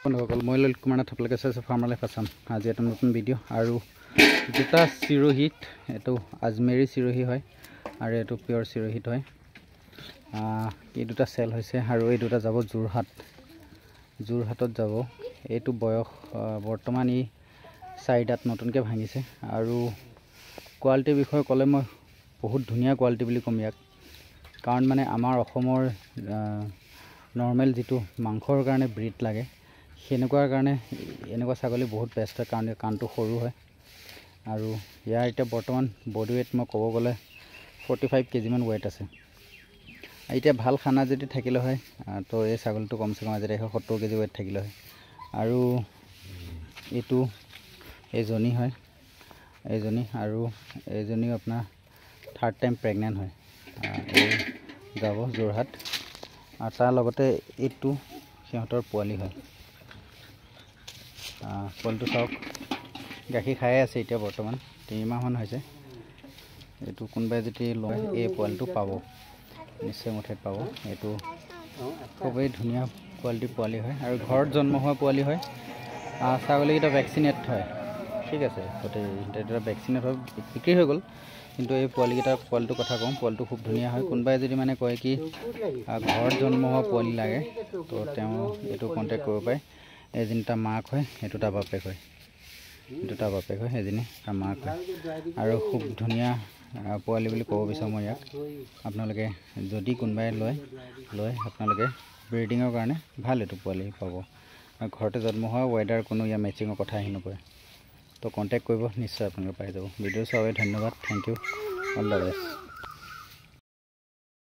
বন্ধুসকল মই ললিত কুমাৰ নাথ আপোনালোকে চাইছে ফাৰ্মাৰ লাইফ আছাম। আজি এটা নতুন ভিডিঅ' আৰু দুটা চিৰোহিত, এইটো আজমেৰী চিৰোহী হয় আৰু এইটো পিয়ৰ চিৰোহিত হয়। এই দুটা চেল হৈছে আৰু এই দুটা যাব যোৰহাটত যাব। এইটো বয়স বৰ্তমান ই 4 দাঁত নতুনকৈ ভাঙিছে আৰু কোৱালিটিৰ বিষয়ে ক'লে মই বহুত ধুনীয়া কোৱালিটি বুলি ক'ম ইয়াক, কাৰণ মানে আমাৰ অসমৰ নৰ্মেল যিটো মাংসৰ কাৰণে ব্ৰিড লাগে সেনেকুৱাৰ কাৰণে এনেকুৱা ছাগলী বহুত বেষ্ট হয়, কাৰণ কাণটো সৰু হয় আৰু ইয়াৰ এতিয়া বৰ্তমান বডি ৱেইট মই ক'ব গ'লে 45 কেজিমান ৱেইট আছে। এতিয়া ভাল খানা যদি থাকিলে হয় তো এই ছাগলীটো কমচে কম আজি 70 কেজি ৱেইট থাকিলে হয়। আৰু এইটো এইজনী হয়, এইজনী আৰু এইজনীও আপোনাৰ 3rd টাইম প্ৰেগনেণ্ট হয়। এই যাব যোৰহাট আৰু তাৰ লগতে এইটো সিহঁতৰ পোৱালি হয়। পোৱালিটো চাওক, গাখীৰ খাই আছে এতিয়া বৰ্তমান 3 মাহমান হৈছে। এইটো কোনোবাই যদি লয় এই পোৱালিটো পাব, নিশ্চয় মুঠেত পাব। এইটো খুবেই ধুনীয়া কোৱালিটিৰ পোৱালি হয় আৰু ঘৰত জন্ম হোৱা পোৱালি হয়। ছাগলীকেইটা ভেকচিনেট হয়, ঠিক আছে, গোটেই দুটা ভেকচিনেট হয়, বিক্ৰী হৈ গ'ল। কিন্তু এই পোৱালিটোৰ কথা কওঁ, পোৱালিটো খুব ধুনীয়া হয়। কোনোবাই যদি মানে কয় কি ঘৰত জন্ম হোৱা পোৱালি লাগে তো তেওঁ এইটো কণ্টেক্ট কৰিব পাৰে। এজনী তাৰ মাক হয়, এইটো তাৰ বাপেক হয়, এজনী তাৰ মাক হয় আৰু খুব ধুনীয়া পোৱালি বুলি ক'ব বিচাৰোঁ মই ইয়াক। আপোনালোকে যদি কোনোবাই লয় আপোনালোকে ব্ৰিডিঙৰ কাৰণে ভাল এইটো পোৱালি পাব। আৰু ঘৰতে জন্ম হোৱা ৱেডাৰ কোনো ইয়াৰ মেচিঙৰ কথা আহি নপৰে, তো কণ্টেক্ট কৰিব, নিশ্চয় আপোনালোকে পাই যাব। ভিডিঅ' চোৱাৰ বাবে ধন্যবাদ, thank you, all the best.